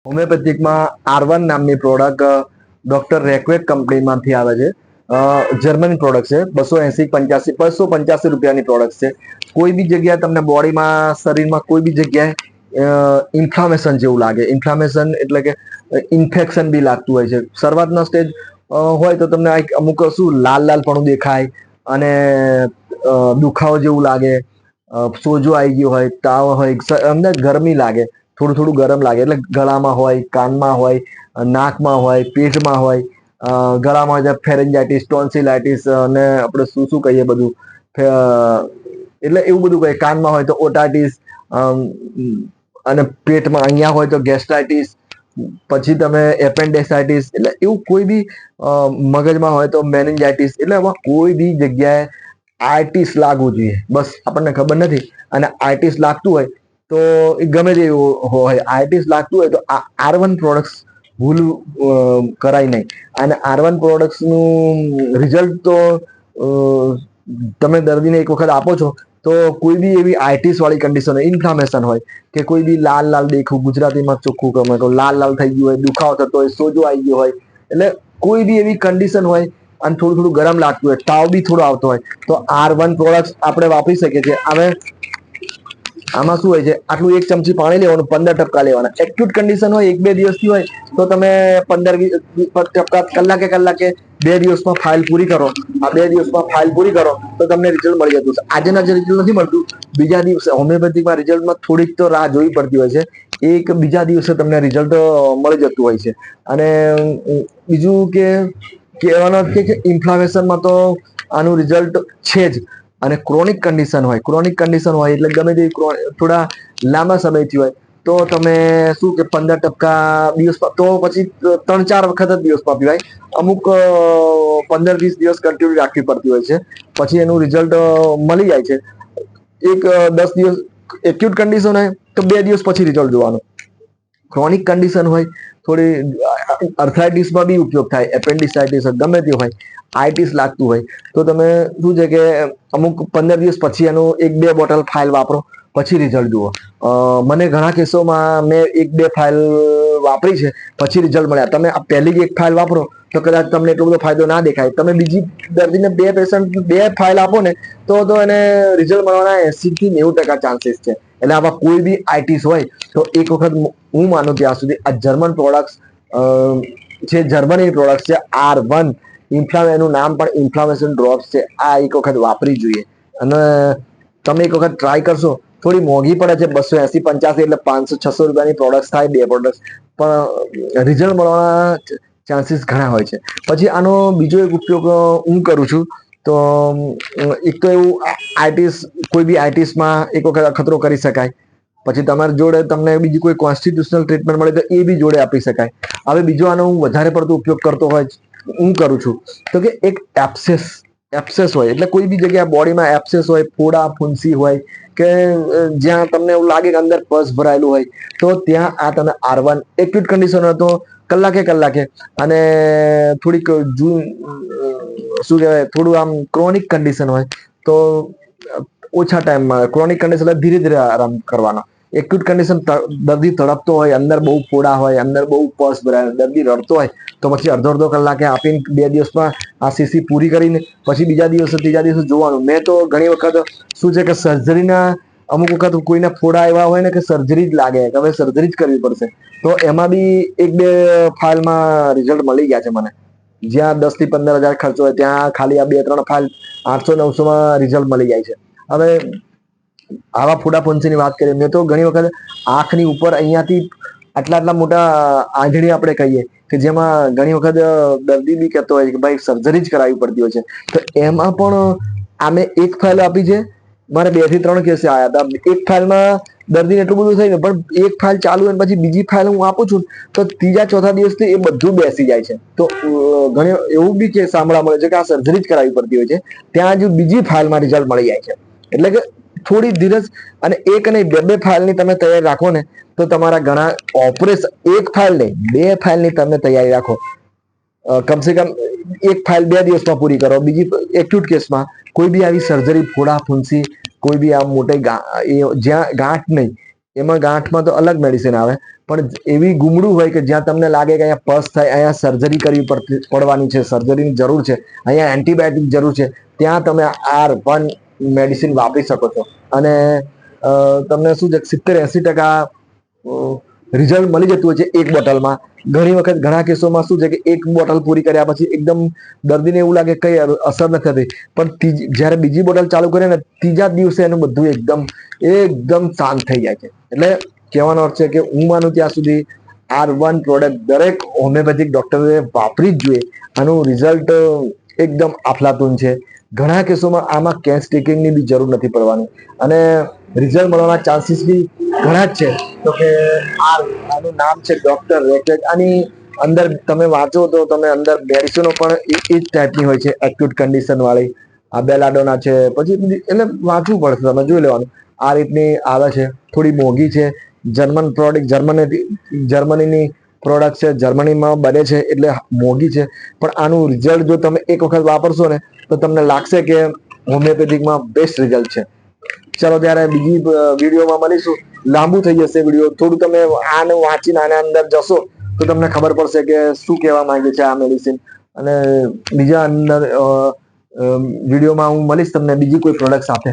હોમિયોપેથિકમાં R1 નામની product doctor રેકવેટ કંપનીમાંથી આવે છે. જર્મન પ્રોડક્ટ છે. 285 રૂપિયાની પ્રોડક્ટ છે. કોઈ બી જગ્યાએ તમને બોડીમાં શરીરમાં કોઈ બી જગ્યાએ ઇન્ફ્લામેશન જેવું લાગે, ઇન્ફ્લામેશન એટલે કે ઇન્ફેક્શન બી લાગતું હોય છે. શરૂઆતનો સ્ટેજ હોય તો તમને અમુક શું લાલ લાલ પણ દેખાય અને દુખાવો જેવું લાગે, સોજો આવી ગયો હોય, તાવ હોય, અંદર ગરમી લાગે, થોડું થોડું ગરમ લાગે, એટલે ગળામાં હોય, કાનમાં હોય, નાકમાં હોય, પેટમાં હોય, ગળામાં હોય ફેરેન્જાઇટિસ, ટોન્સિલાઇટિસ અને આપણે શું શું કહીએ બધું, એટલે એવું બધું કહીએ. કાનમાં હોય તો ઓટાઇટિસ, અને પેટમાં અહીંયા હોય તો ગેસ્ટ્રાઇટિસ, પછી તમે એપેન્ડિસાઇટિસ, એટલે એવું કોઈ બી મગજમાં હોય તો મેનિન્જાઇટિસ, એટલે આમાં કોઈ બી જગ્યાએ આર્ટિસ લાગવું જોઈએ. બસ આપણને ખબર નથી અને આર્ટિસ લાગતું હોય તો એ ગમે તે હોય, આર્ટિસ લાગતું હોય તો R1 પ્રોડક્ટ્સ ભૂલ કરાય નહીં. અને R1 પ્રોડક્ટ્સનું રિઝલ્ટ તો તમે દર્દીને એક વખત આપો છો તો કોઈ બી એવી આર્ટિસ વાળી કન્ડિશન હોય, ઇન્ફ્લામેશન હોય કે કોઈ બી લાલ લાલ દેખવું, ગુજરાતીમાં ચોખ્ખું ગમે તો લાલ લાલ થઈ ગયું હોય, દુખાવો થતો હોય, સોજો આવી ગયો હોય, એટલે કોઈ બી એવી કન્ડિશન હોય અને થોડું થોડું ગરમ લાગતું હોય, તાવ બી થોડો આવતો હોય તો R1 પ્રોડક્ટ આપણે વાપરી શકીએ છીએ. આમાં શું હોય છે, આટલું એક ચમચી પાણી લેવાનું, 15 ટપકા લેવાના. એક્યુટ કન્ડિશન હોય, 1-2 દિવસથી હોય તો તમે 15-20 ટપકા કલાકે 2 દિવસમાં ફાઇલ પૂરી કરો. આ 2 દિવસમાં ફાઇલ પૂરી કરો તો તમને રિઝલ્ટ મળી જતું છે. આજના જે રિઝલ્ટ નથી મળતું, બીજા દિવસે હોમિયોપેથિકમાં રિઝલ્ટમાં થોડીક તો રાહ જોવી પડતી હોય છે. એક બીજા દિવસે તમને રિઝલ્ટ મળી જતું હોય છે. અને બીજું કે કહેવાનો કે ઇન્ફ્લામેશનમાં તો આનું રિઝલ્ટ છે જ. અને ક્રોનિક કન્ડિશન હોય એટલે ગમે તે થોડા લાંબા સમયથી હોય તો તમે શું કે 15 ટપકા દિવસમાં, તો પછી 3-4 વખત જ દિવસમાં પીવાય. અમુક 15-20 દિવસ કન્ટિન્યુ રાખવી પડતી હોય છે, પછી એનું રિઝલ્ટ મળી જાય છે. એક 10 દિવસ એક્યુટ કન્ડિશન હોય તો 2 દિવસ પછી રિઝલ્ટ જોવાનું. ક્રોનિક કન્ડિશન હોય, થોડી અર્થરાઇટિસમાં બી ઉપયોગ થાય, એપેન્ડિસાઇટિસ ગમે તે હોય, આઇટિસ લાગતું હોય તો તમે શું છે કે અમુક 15 દિવસ પછી એનું 1-2 બોટલ ફાઇલ વાપરો, પછી રિઝલ્ટ જુઓ. મને ઘણા કેસોમાં મેં 1-2 ફાઇલ વાપરી છે, પછી રિઝલ્ટ મળ્યા. તમે આ પહેલી જ 1 ફાઇલ વાપરો તો કદાચ તમને એટલો બધો ફાયદો ના દેખાય. તમે બીજી દર્દીને 2 પેશન્ટ 2 ફાઇલ આપો ને તો એને રિઝલ્ટ મળવાના 80-90% ચાન્સીસ છે. એટલે આમાં કોઈ બી આઈટીસ હોય તો એક વખત હું માનું ત્યાં સુધી આ જર્મન પ્રોડક્ટ્સ છે, જર્મની પ્રોડક્ટ છે R1, એનું નામ પણ ઇન્ફ્લામેશન ડ્રોપ્સ છે. આ એક વખત વાપરી જોઈએ અને તમે એક વખત ટ્રાય કરશો. થોડી મોંઘી પડે છે, 280-85 એટલે 500-600 રૂપિયાની પ્રોડક્ટ થાય, 2 પ્રોડક્ટ, પણ રિઝલ્ટ મળવાના ચાન્સીસ ઘણા હોય છે. પછી આનો બીજો એક ઉપયોગ હું કરું છું તો એક તો એવું આઈટીસ, કોઈ બી આઈટીસમાં એક વખત અખતરો કરી શકાય. પછી તમારી જોડે તમને બીજી કોઈ કોન્સ્ટિટ્યુશનલ ટ્રીટમેન્ટ મળે તો એ બી જોડે આપી શકાય. હવે બીજો આનો હું વધારે પડતો ઉપયોગ કરતો હોય હું કરું છું તો કે એક એપ્સેસ હોય, એટલે કોઈ બી જગ્યાએ બોડીમાં એપ્સેસ હોય, ફોડા ફુંસી હોય કે જ્યાં તમને એવું લાગે કે અંદર પસ ભરાયેલું હોય તો ત્યાં આ તમે R1, એક્યુટ કન્ડિશન હોય તો કલાકે અને થોડીક શું કહેવાય, થોડું આમ ક્રોનિક કન્ડિશન હોય તો ઓછા ટાઈમમાં, ક્રોનિક કન્ડિશન ધીરે ધીરે આરામ કરવાનો. એક્યુટ કન્ડિશન દર્દી તડપતો હોય, અંદર બહુ ફોડા હોય, અંદર બહુ પસ ભરાય, દર્દી રડતો હોય તો પછી અડધો કલાકે આપીને 2 દિવસમાં આ સીસી પૂરી કરીને પછી બીજા દિવસે, ત્રીજા દિવસે જોવાનું. મેં તો ઘણી વખત શું છે કે સર્જરીના અમુક વખત કોઈના ફોડા એવા હોય ને કે સર્જરી જ લાગે કે હવે સર્જરી જ કરવી પડશે, તો એમાં બી 1-2 ફાઇલમાં રિઝલ્ટ મળી ગયા છે મને. જ્યાં 10-15 હજાર ખર્ચો હોય ત્યાં ખાલી આ 2-3 ફાઇલ 800-900માં રિઝલ્ટ મળી જાય છે. હવે આવા ફોડા ફુંસીની વાત કરીએ, મેં તો ઘણી વખત આંખની ઉપર અહીંયાથી આટલા મોટા આંધળી આપણે કહીએ કે જેમાં ઘણી વખત દર્દી બી કહેતો હોય કે ભાઈ સર્જરી જ કરાવવી પડતી હોય છે, તો એમાં પણ આમે 1 ફાઇલ આપી છે. મારે 2-3 કેસ આવ્યા હતા. 1 ફાઇલમાં દર્દીને એટલું બધું થઈ ને, પણ 1 ફાઇલ ચાલુ હોય પછી બીજી ફાઇલ હું આપું છું તો 3-4 દિવસથી એ બધું બેસી જાય છે. તો ઘણી એવું બી કે સાંભળવા મળે છે કે આ સર્જરી જ કરાવવી પડતી હોય છે, ત્યાં જ બીજી ફાઇલમાં રિઝલ્ટ મળી જાય છે. એટલે કે થોડી ધીરજ, અને 1 નહીં 2-2 ફાઇલની તમે તૈયારી રાખો ને તો તમારા ઘણા ઓપરેશન, 1 ફાઇલ નહીં 2 ફાઇલની તમે તૈયારી રાખો. કમસે કમ 1 ફાઇલ 2 દિવસમાં પૂરી કરો. બીજી એક્યુટ કેસમાં કોઈ બી આવી સર્જરી, ફોડા ફુંસી, કોઈ બી આ મોટી જ્યાં ગાંઠ નહીં, એમાં ગાંઠમાં તો અલગ મેડિસિન આવે, પણ એવી ગુમડું હોય કે જ્યાં તમને લાગે કે અહીંયા પસ થાય, અહીંયા સર્જરી કરવી પડવાની છે, સર્જરીની જરૂર છે, અહીંયા એન્ટીબાયોટિક જરૂર છે, ત્યાં તમે R1 મેડિસિન વાપરી શકો છો. અને તમને શું છે 70-80% રિઝલ્ટ મળી જતું હોય છે એક બોટલમાં. ઘણી વખત ઘણા કેસોમાં શું છે કે એક બોટલ પૂરી કર્યા પછી એકદમ દર્દીને એવું લાગે કઈ અસર નથી થતી, પણ જ્યારે બીજી બોટલ ચાલુ કરે ને ત્રીજા દિવસે એનું બધું એકદમ એકદમ શાંત થઈ જાય છે. એટલે કહેવાનો અર્થ છે કે હું માનું ત્યાં સુધી R1 પ્રોડક્ટ દરેક હોમિયોપેથિક ડોક્ટરે વાપરી જ જોઈએ. આનું રિઝલ્ટ એકદમ અફલાતુન છે. ઘણા કેસોમાં આમાં કેસ ટેકિંગની બી જરૂર નથી પડવાની અને રિઝલ્ટ મળવાના ચાન્સીસ બી ઘણા જ છે. તો કે આનું નામ છે ડોક્ટર રેકેટ. આની અંદર તમે વાંચો તો તમે અંદર મેડિસિનો પણ એ જ ટાઈપની હોય છે, એક્યુટ કન્ડિશન વાળી. આ બેલાડોના છે, પછી એટલે વાંચવું પડશે, તમે જોઈ લેવાનું. આ રીતની આવે છે, થોડી મોંઘી છે. જર્મન પ્રોડક્ટ, જર્મનીની પ્રોડક્ટ છે, જર્મનીમાં બને છે એટલે મોંઘી છે. પણ આનું રિઝલ્ટ જો તમે એક વખત વાપરશો ને તો તમને લાગશે કે હોમિયોપેથિકમાં બેસ્ટ રિઝલ્ટ છે. ચાલો ત્યારે બીજી વિડીયોમાં મળીશું. લાંબુ થઈ જશે વિડીયો, થોડું તમે આને વાંચીને આના અંદર જશો તો તમને ખબર પડશે કે શું કહેવા માંગે છે આ મેડિસિન. અને બીજા અંદર વિડીયોમાં હું મળીશ તમને બીજી કોઈ પ્રોડક્ટ સાથે.